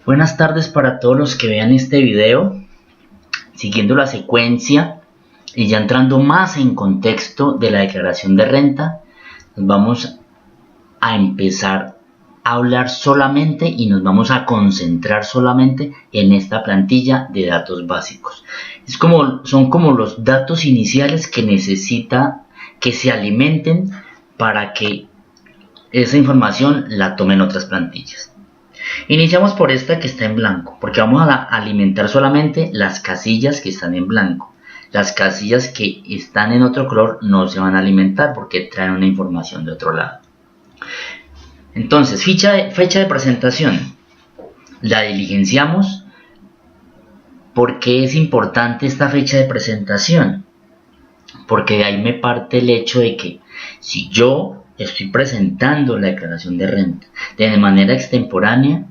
Buenas tardes para todos los que vean este video, siguiendo la secuencia y ya entrando más en contexto de la declaración de renta. Nos vamos a empezar a hablar solamente y nos vamos a concentrar solamente en esta plantilla de datos básicos. Son como los datos iniciales que necesita que se alimenten para que esa información la tomen otras plantillas. Iniciamos por esta que está en blanco, porque vamos a alimentar solamente las casillas que están en blanco. Las casillas que están en otro color no se van a alimentar porque traen una información de otro lado. Entonces, fecha de presentación. La diligenciamos porque es importante esta fecha de presentación. Porque de ahí me parte el hecho de que si yo estoy presentando la declaración de renta de manera extemporánea,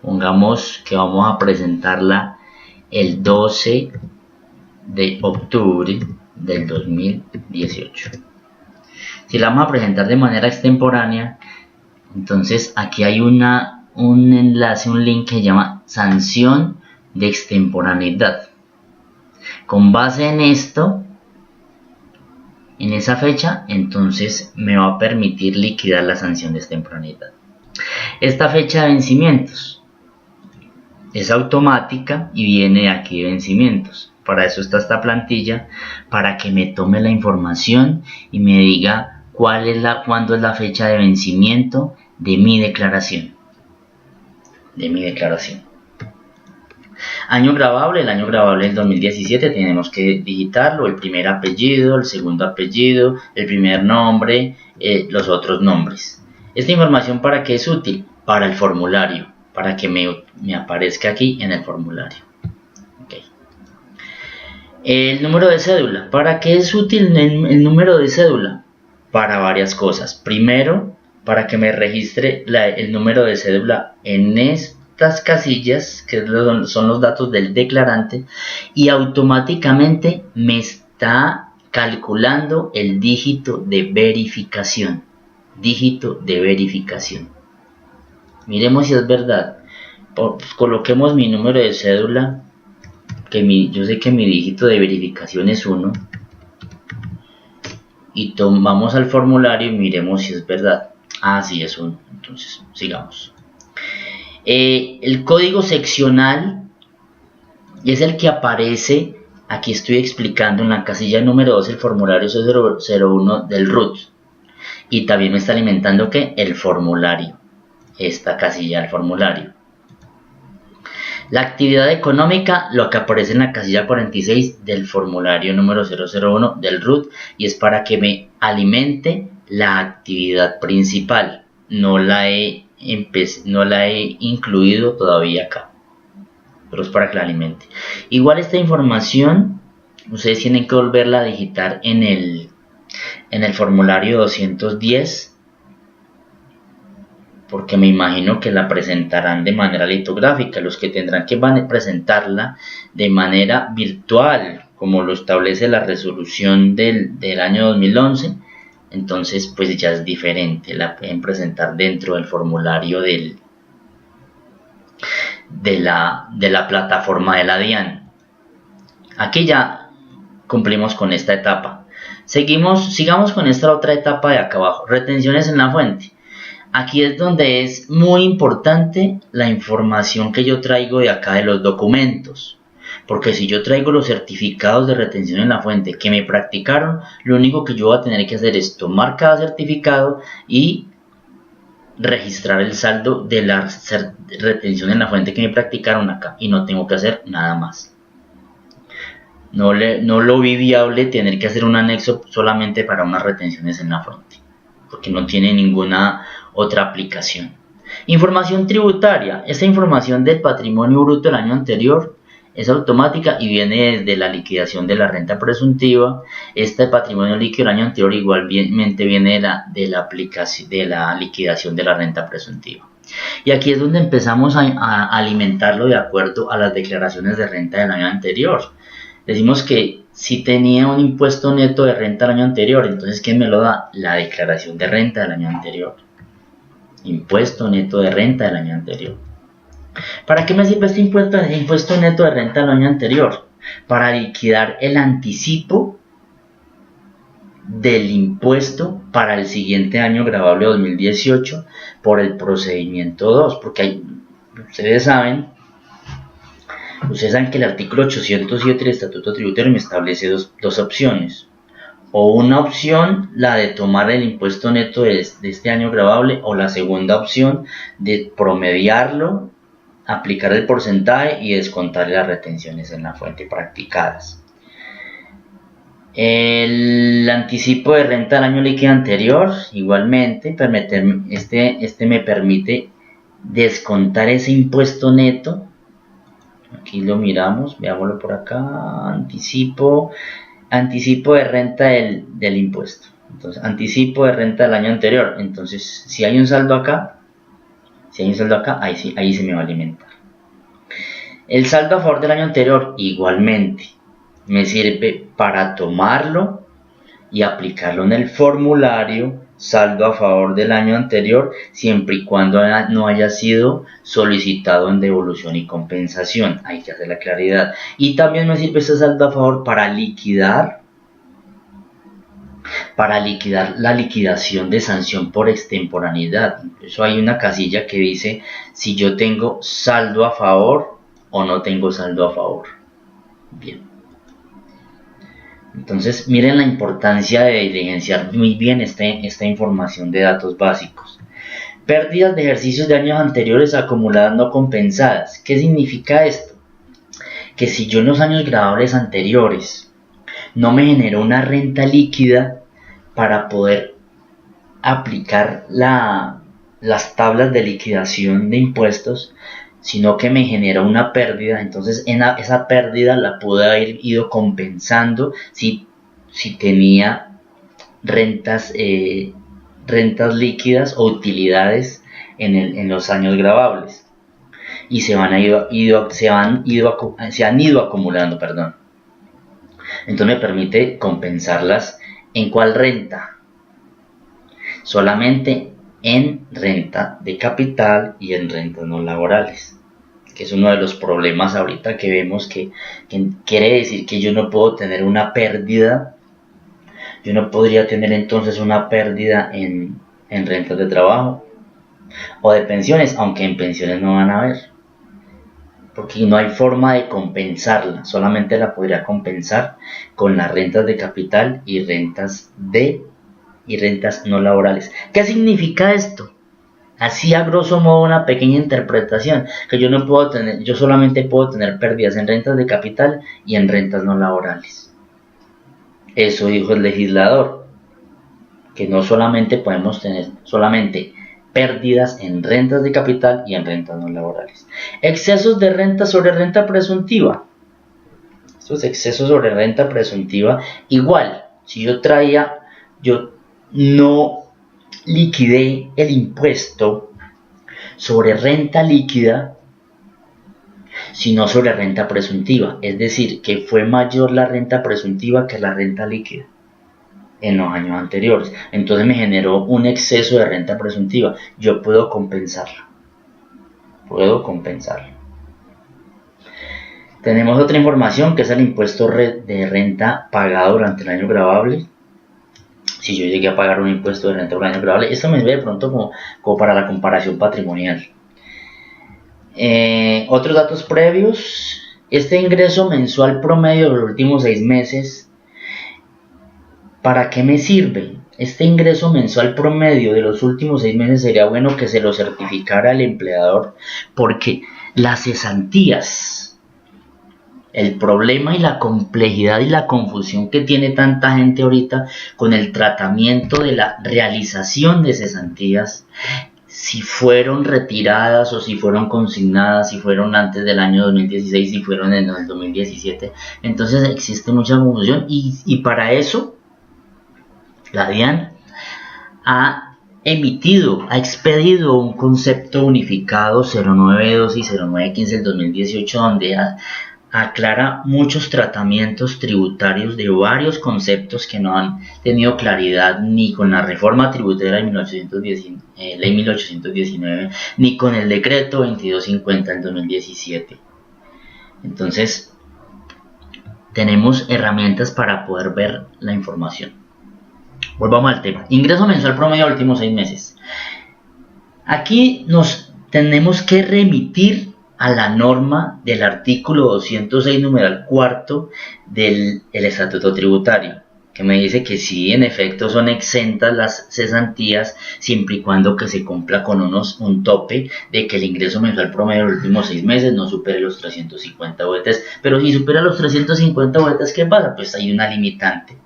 pongamos que vamos a presentarla el 12 de octubre del 2018. Si la vamos a presentar de manera extemporánea, entonces aquí hay un enlace, un link que se llama sanción de extemporaneidad. Con base en esto, en esa fecha, entonces me va a permitir liquidar la sanción de extemporaneidad. Esta fecha de vencimientos es automática y viene de aquí de vencimientos. Para eso está esta plantilla, para que me tome la información y me diga cuándo es la fecha de vencimiento de mi declaración. Año grabable, el año grabable es 2017, tenemos que digitarlo, el primer apellido, el segundo apellido, el primer nombre, los otros nombres. Esta información, ¿para qué es útil? Para el formulario, para que me aparezca aquí en el formulario. Okay. El número de cédula, ¿para qué es útil el número de cédula? Para varias cosas. Primero, para que me registre el número de cédula en estas casillas, que son los datos del declarante, y automáticamente me está calculando el dígito de verificación. Miremos si es verdad. Coloquemos mi número de cédula, yo sé que mi dígito de verificación es 1, y vamos al formulario y miremos si es verdad. Sí, es 1. Entonces sigamos. El código seccional es el que aparece, aquí estoy explicando en la casilla número 2, el formulario 001 del RUT, y también me está alimentando que el formulario, esta casilla del formulario. La actividad económica, lo que aparece en la casilla 46 del formulario número 001 del RUT, y es para que me alimente la actividad principal. No la he incluido todavía acá, pero es para que la alimente. Igual esta información ustedes tienen que volverla a digitar en el formulario 210, porque me imagino que la presentarán de manera litográfica. Los que tendrán que presentarla de manera virtual, como lo establece la resolución del año 2011, entonces pues ya es diferente, la pueden presentar dentro del formulario de la plataforma de la DIAN. Aquí ya cumplimos con esta etapa. Sigamos con esta otra etapa de acá abajo, retenciones en la fuente. Aquí es donde es muy importante la información que yo traigo de acá de los documentos. Porque si yo traigo los certificados de retención en la fuente que me practicaron, lo único que yo voy a tener que hacer es tomar cada certificado y registrar el saldo de la retención en la fuente que me practicaron acá. Y no tengo que hacer nada más. No lo vi viable tener que hacer un anexo solamente para unas retenciones en la fuente, porque no tiene ninguna otra aplicación. Información tributaria. Esta información del patrimonio bruto del año anterior es automática y viene desde la liquidación de la renta presuntiva. Este patrimonio líquido del año anterior igualmente viene de la liquidación de la renta presuntiva. Y aquí es donde empezamos a alimentarlo de acuerdo a las declaraciones de renta del año anterior. Decimos que si tenía un impuesto neto de renta del año anterior, entonces ¿quién me lo da? La declaración de renta del año anterior. Impuesto neto de renta del año anterior. ¿Para qué me sirve este impuesto neto de renta del año anterior? Para liquidar el anticipo del impuesto para el siguiente año gravable 2018 por el procedimiento 2, porque ustedes saben que el artículo 807 del Estatuto Tributario me establece dos opciones. O una opción, la de tomar el impuesto neto de este año gravable, o la segunda opción de promediarlo, aplicar el porcentaje y descontar las retenciones en la fuente practicadas. El anticipo de renta del año líquido anterior, igualmente, este me permite descontar ese impuesto neto. Aquí lo miramos, veámoslo por acá, anticipo de renta del impuesto. Entonces, anticipo de renta del año anterior. Entonces, si hay un saldo acá, ahí se me va a alimentar. El saldo a favor del año anterior, igualmente, me sirve para tomarlo y aplicarlo en el formulario saldo a favor del año anterior, siempre y cuando no haya sido solicitado en devolución y compensación. Hay que hacer la claridad. Y también me sirve ese saldo a favor para liquidar la liquidación de sanción por extemporaneidad. Incluso hay una casilla que dice si yo tengo saldo a favor o no tengo saldo a favor. Bien. Entonces, miren la importancia de diligenciar muy bien esta información de datos básicos. Pérdidas de ejercicios de años anteriores acumuladas no compensadas. ¿Qué significa esto? Que si yo en los años gravables anteriores no me generó una renta líquida para poder aplicar las tablas de liquidación de impuestos, sino que me genera una pérdida, entonces esa pérdida la pude haber ido compensando si tenía rentas líquidas o utilidades en los años gravables, y se han ido acumulando, perdón. Entonces me permite compensarlas. ¿En cuál renta? Solamente en renta de capital y en rentas no laborales, que es uno de los problemas ahorita que vemos, que quiere decir que yo no puedo tener una pérdida. Yo no podría tener entonces una pérdida en rentas de trabajo o de pensiones, aunque en pensiones no van a haber, porque no hay forma de compensarla. Solamente la podría compensar con las rentas de capital y rentas no laborales. ¿Qué significa esto? Así a grosso modo una pequeña interpretación, que yo solamente puedo tener pérdidas en rentas de capital y en rentas no laborales. Eso dijo el legislador, que no solamente podemos tener pérdidas en rentas de capital y en rentas no laborales. Excesos de renta sobre renta presuntiva. Estos excesos sobre renta presuntiva, igual, si yo no liquidé el impuesto sobre renta líquida, sino sobre renta presuntiva, es decir, que fue mayor la renta presuntiva que la renta líquida en los años anteriores, entonces me generó un exceso de renta presuntiva. Yo puedo compensarlo. Tenemos otra información, que es el impuesto de renta pagado durante el año gravable. Si yo llegué a pagar un impuesto de renta por año gravable, esto me sirve de pronto como para la comparación patrimonial. Otros datos previos: este ingreso mensual promedio de los últimos 6 meses, ¿para qué me sirve? Este ingreso mensual promedio de los últimos 6 meses sería bueno que se lo certificara el empleador, porque las cesantías, el problema y la complejidad y la confusión que tiene tanta gente ahorita con el tratamiento de la realización de cesantías, si fueron retiradas o si fueron consignadas, si fueron antes del año 2016, si fueron en el 2017, entonces existe mucha confusión, y para eso la DIAN ha expedido un concepto unificado 0912 y 0915 del 2018, donde aclara muchos tratamientos tributarios de varios conceptos que no han tenido claridad ni con la reforma tributaria de 1819, ley 1819, ni con el decreto 2250 del 2017. Entonces, tenemos herramientas para poder ver la información. Volvamos al tema. Ingreso mensual promedio de los últimos 6 meses. Aquí nos tenemos que remitir a la norma del artículo 206 numeral cuarto del Estatuto Tributario, que me dice que sí, en efecto, son exentas las cesantías siempre y cuando que se cumpla con un tope de que el ingreso mensual promedio de los últimos 6 meses no supere los 350 UETs. Pero si supera los 350 UETs, ¿qué pasa? Pues hay una limitante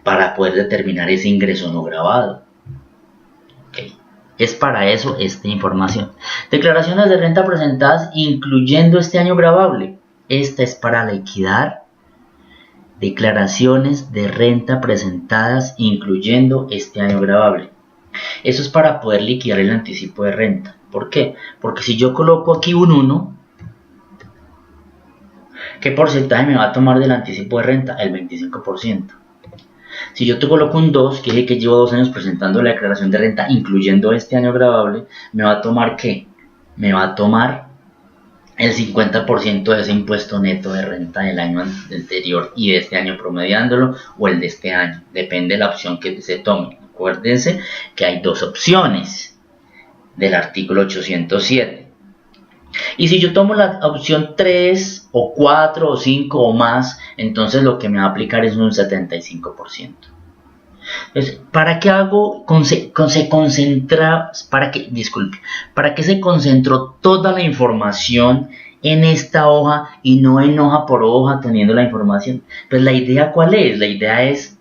para poder determinar ese ingreso no grabado. Okay. Es para eso esta información. Declaraciones de renta presentadas incluyendo este año gravable. Esta es para liquidar declaraciones de renta presentadas incluyendo este año gravable. Eso es para poder liquidar el anticipo de renta. ¿Por qué? Porque si yo coloco aquí un 1, ¿qué porcentaje me va a tomar del anticipo de renta? El 25%. Si yo te coloco un 2, que dije que llevo 2 años presentando la declaración de renta, incluyendo este año gravable, ¿me va a tomar qué? Me va a tomar el 50% de ese impuesto neto de renta del año anterior y de este año promediándolo, o el de este año. Depende de la opción que se tome. Acuérdense que hay 2 opciones del artículo 807. Y si yo tomo la opción 3 o 4 o 5 o más, entonces lo que me va a aplicar es un 75%. Entonces, ¿para qué hago? ¿Para qué se concentró toda la información en esta hoja y no en hoja por hoja teniendo la información? Pues la idea, ¿cuál es? La idea es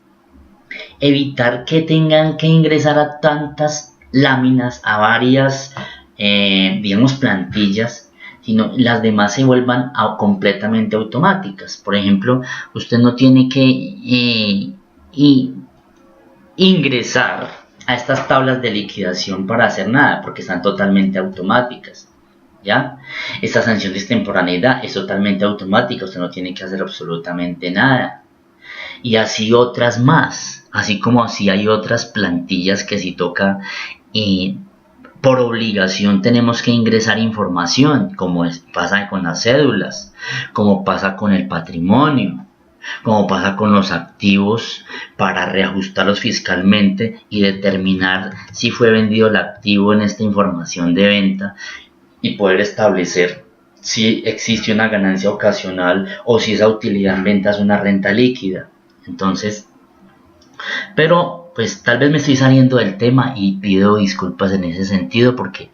evitar que tengan que ingresar a tantas láminas, a varias, digamos, plantillas, sino las demás se vuelvan completamente automáticas. Por ejemplo, usted no tiene que ingresar a estas tablas de liquidación para hacer nada, porque están totalmente automáticas, ¿ya? Esta sanción de extemporaneidad es totalmente automática, usted no tiene que hacer absolutamente nada. Y así otras más, así como así hay otras plantillas que si toca por obligación tenemos que ingresar información, como pasa con las cédulas, como pasa con el patrimonio, como pasa con los activos, para reajustarlos fiscalmente y determinar si fue vendido el activo en esta información de venta y poder establecer si existe una ganancia ocasional o si esa utilidad en venta es una renta líquida. Entonces, pero pues tal vez me estoy saliendo del tema y pido disculpas en ese sentido, porque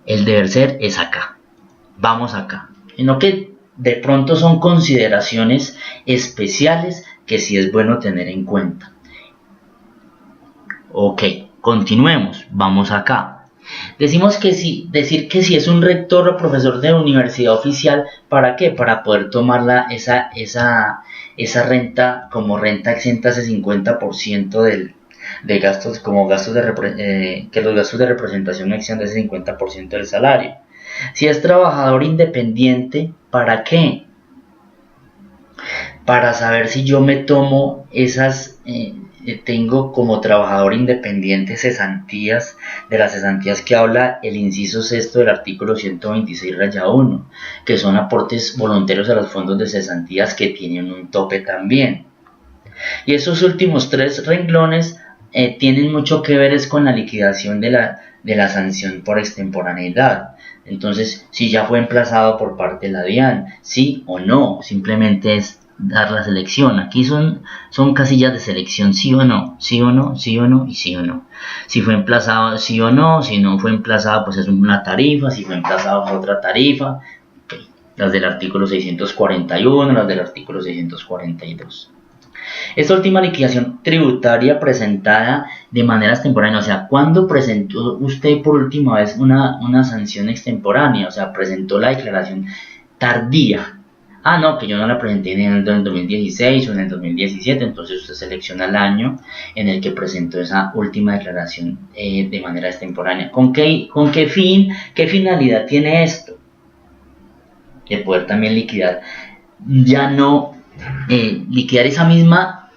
el deber ser es acá, vamos acá, sino que de pronto son consideraciones especiales que sí es bueno tener en cuenta. Ok, continuemos, vamos acá. Decimos que sí, decir que si es un rector o profesor de universidad oficial, ¿para qué? Para poder tomar esa renta como renta exenta, ese 50% de gastos, como gastos que los gastos de representación no excedan de ese 50% del salario. Si es trabajador independiente, ¿para qué? Para saber si yo me tomo tengo como trabajador independiente cesantías, de las cesantías que habla el inciso sexto del artículo 126-1, que son aportes voluntarios a los fondos de cesantías que tienen un tope también. Y esos últimos 3 renglones tienen mucho que ver con la liquidación de la sanción por extemporaneidad. Entonces, si ya fue emplazado por parte de la DIAN, sí o no, simplemente es dar la selección. Aquí son casillas de selección, sí o no, sí o no, sí o no y sí o no. Si fue emplazado, sí o no. Si no fue emplazado, pues es una tarifa. Si fue emplazado, es otra tarifa. Okay. Las del artículo 641, las del artículo 642. Esta última liquidación tributaria presentada de manera extemporánea, o sea, ¿cuándo presentó usted por última vez una sanción extemporánea? O sea, presentó la declaración tardía. Ah, no, que yo no la presenté en el 2016 o en el 2017, entonces usted selecciona el año en el que presentó esa última declaración de manera extemporánea. ¿Con qué fin, qué finalidad tiene esto? De poder también liquidar ya no liquidar esa misma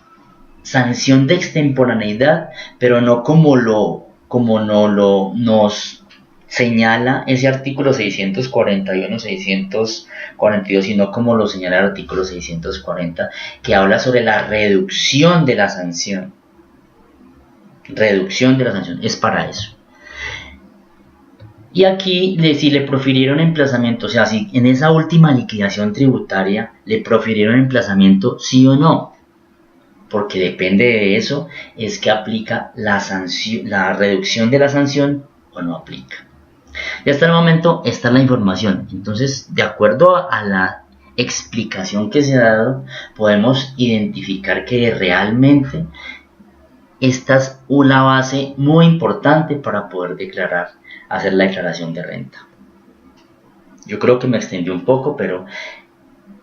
sanción de extemporaneidad, pero no como nos señala ese artículo 641, 642, sino como lo señala el artículo 640, que habla sobre la reducción de la sanción. Reducción de la sanción, es para eso. Y aquí, si le profirieron emplazamiento, o sea, si en esa última liquidación tributaria le profirieron emplazamiento, sí o no, porque depende de eso, es que aplica la sanción, la reducción de la sanción o no aplica. Y hasta el momento esta es la información. Entonces, de acuerdo a la explicación que se ha dado, podemos identificar que realmente esta es una base muy importante para poder hacer la declaración de renta. Yo creo que me extendí un poco, pero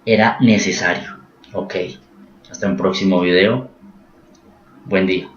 era necesario. Ok, hasta un próximo video. Buen día.